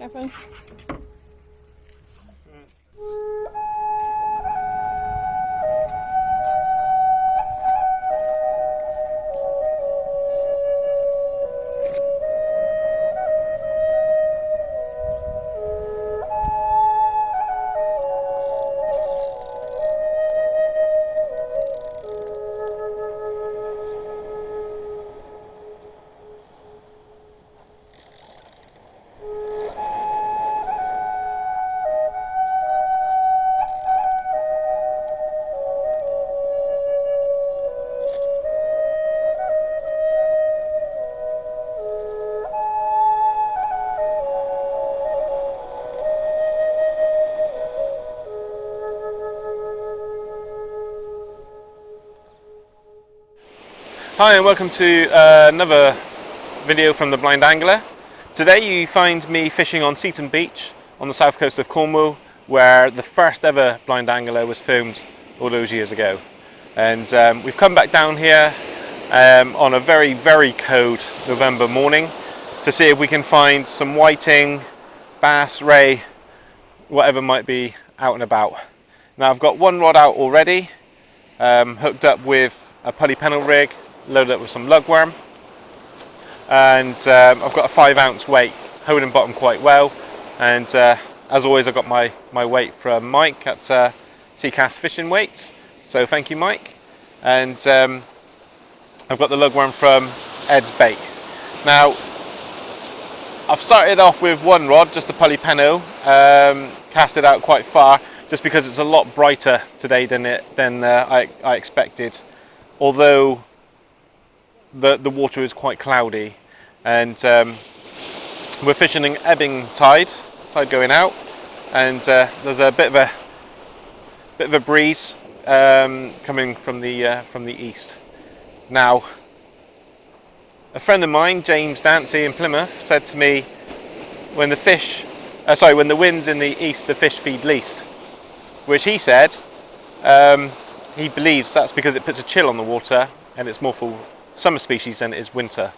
Careful. Hi and welcome to another video from the Blind Angler. Today you find me fishing on Seaton Beach on the south coast of Cornwall, where the first ever Blind Angler was filmed all those years ago. And we've come back down here on a very, very cold November morning to see if we can find some whiting, bass, ray, whatever might be out and about. Now I've got one rod out already, hooked up with a pulley pennel rig, loaded up with some lugworm, and I've got a 5 ounce weight holding bottom quite well. And as always, I've got my weight from Mike at Seacast Fishing Weights, so thank you Mike. And I've got the lugworm from Ed's Bait. Now I've started off with one rod, just a pulley pennel, cast it out quite far just because it's a lot brighter today than I expected, although the water is quite cloudy. And we're fishing in ebbing tide going out, and there's a bit of a breeze coming from the east. Now, a friend of mine, James Dancy in Plymouth, said to me, when the wind's in the east, the fish feed least, which he said he believes that's because it puts a chill on the water and it's more for summer species than it is winter.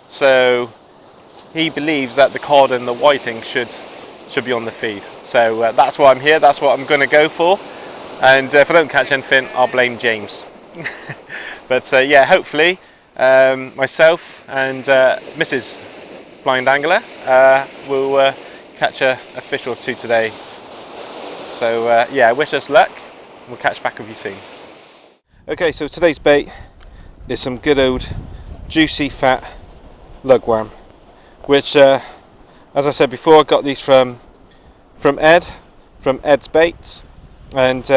So he believes that the cod and the whiting should be on the feed. So that's why I'm here, that's what I'm going to go for. And if I don't catch anything, I'll blame James. But yeah, hopefully myself and Mrs. Blind Angler will catch a fish or two today. So yeah, wish us luck. We'll catch back with you soon. Okay, so today's bait is some good old juicy fat lugworm, which as I said before, I got these from Ed's Baits. And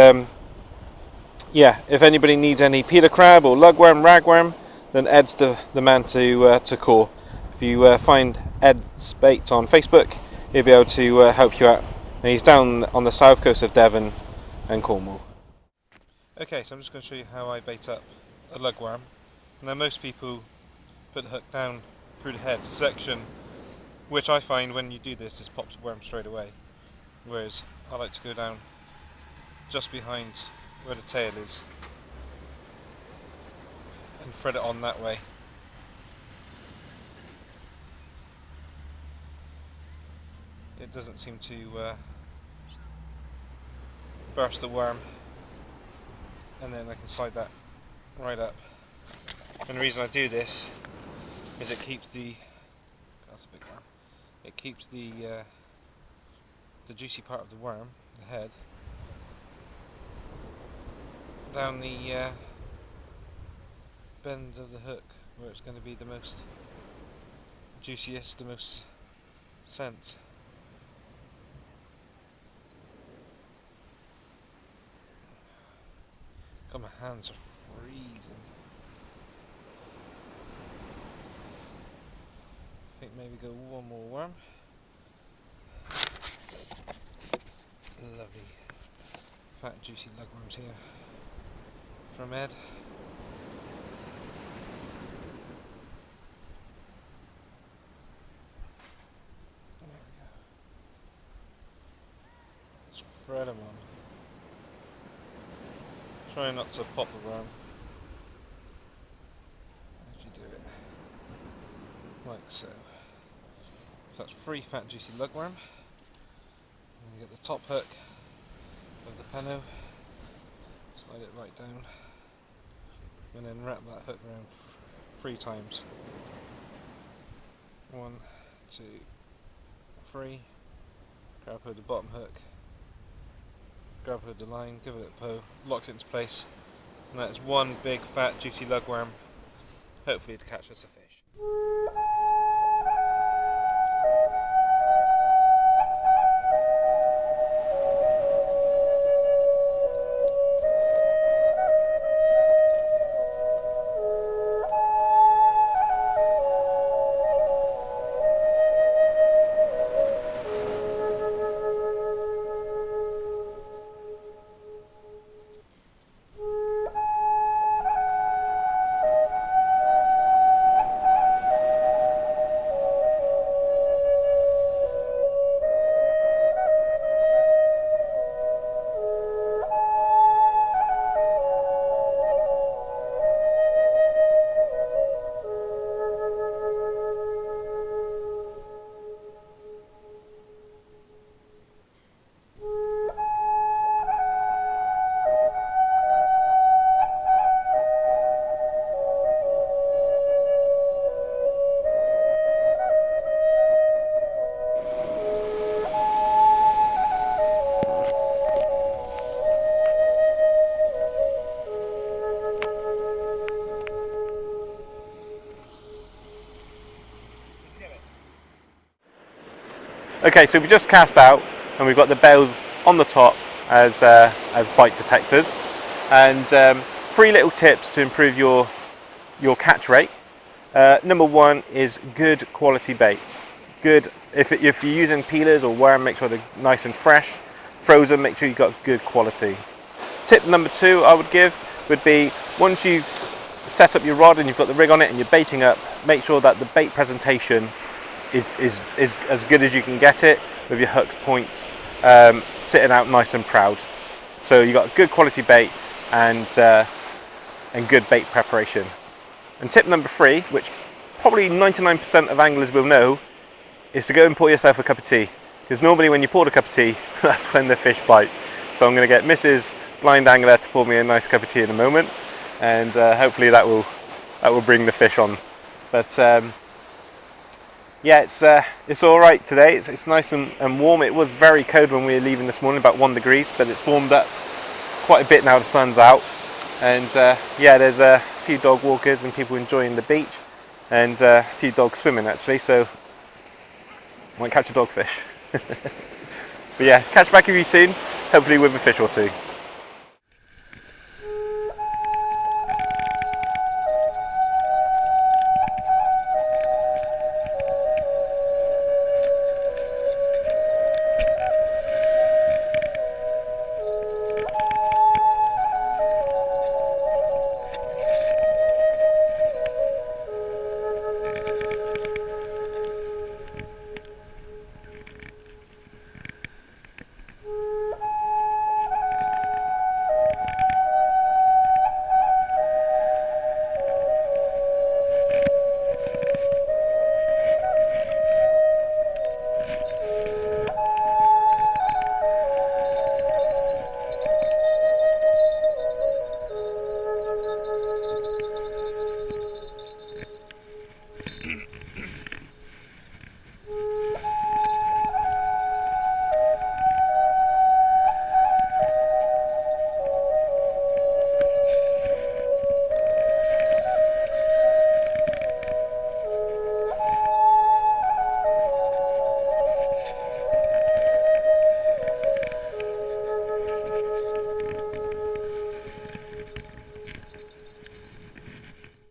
yeah, if anybody needs any peeler crab or lugworm, ragworm, then Ed's the man to call. If you find Ed's Baits on Facebook, he'll be able to help you out. And he's down on the south coast of Devon and Cornwall. Okay, so I'm just going to show you how I bait up a lugworm. Now most people put the hook down through the head section, which I find when you do this, just pops the worm straight away. Whereas I like to go down just behind where the tail is and thread it on that way. It doesn't seem to burst the worm, and then I can slide that right up. And the reason I do this is it keeps that's a big worm. It keeps the juicy part of the worm, the head, down the bend of the hook where it's going to be the most juiciest, the most scent. God, my hands are freezing. I think maybe go one more worm. Lovely fat juicy lugworms here from Ed. There we go. Let's thread them on. Try not to pop the worm as you do it, like so. So that's 3 fat juicy lugworm. You get the top hook of the Peno, slide it right down, and then wrap that hook around 3 times. 1, 2, 3. Grab hold of the bottom hook, grab hold of the line, give it a pull, locks it into place, and that's one big fat juicy lugworm, hopefully to catch us a fish. Okay, so we just cast out and we've got the bells on the top as bite detectors, and 3 little tips to improve your catch rate. Number 1 is good quality baits. Good, if you're using peelers or worm, make sure they're nice and fresh. Frozen, make sure you've got good quality. Tip number 2 I would give would be, once you've set up your rod and you've got the rig on it and you're baiting up, make sure that the bait presentation is as good as you can get it, with your hooks, points sitting out nice and proud. So you got good quality bait and good bait preparation. And tip number 3, which probably 99% of anglers will know, is to go and pour yourself a cup of tea, because normally when you pour a cup of tea, that's when the fish bite. So I'm going to get Mrs. Blind Angler to pour me a nice cup of tea in a moment, and hopefully that will bring the fish on. But yeah, it's all right today. It's nice and warm. It was very cold when we were leaving this morning, about 1 degrees, but it's warmed up quite a bit now the sun's out. And yeah, there's a few dog walkers and people enjoying the beach, and a few dogs swimming actually, so might catch a dogfish. But yeah, catch back with you soon, hopefully with a fish or 2.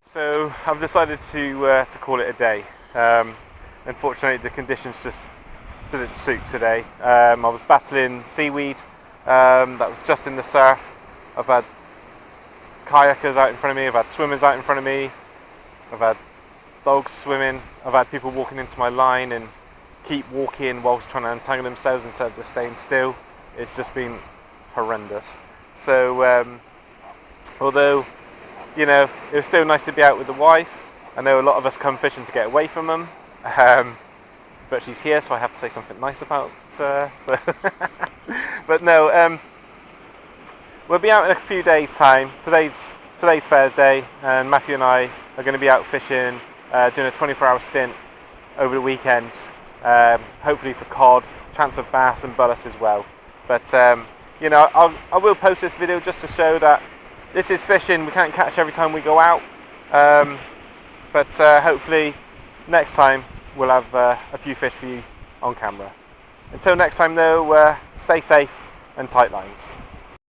So I've decided to call it a day. Unfortunately, the conditions just didn't suit today. I was battling seaweed that was just in the surf. I've had kayakers out in front of me, I've had swimmers out in front of me, I've had dogs swimming, I've had people walking into my line and keep walking whilst trying to untangle themselves instead of just staying still. It's just been horrendous. So although, you know, it was still nice to be out with the wife. I know a lot of us come fishing to get away from them. but she's here, so I have to say something nice about her. So but no, we'll be out in a few days' time. Today's Thursday, and Matthew and I are going to be out fishing, doing a 24-hour stint over the weekend, hopefully for cod, chance of bass and bullace as well. But you know, I will post this video just to show that this is fishing. We can't catch every time we go out, but hopefully next time we'll have a few fish for you on camera. Until next time though, stay safe and tight lines.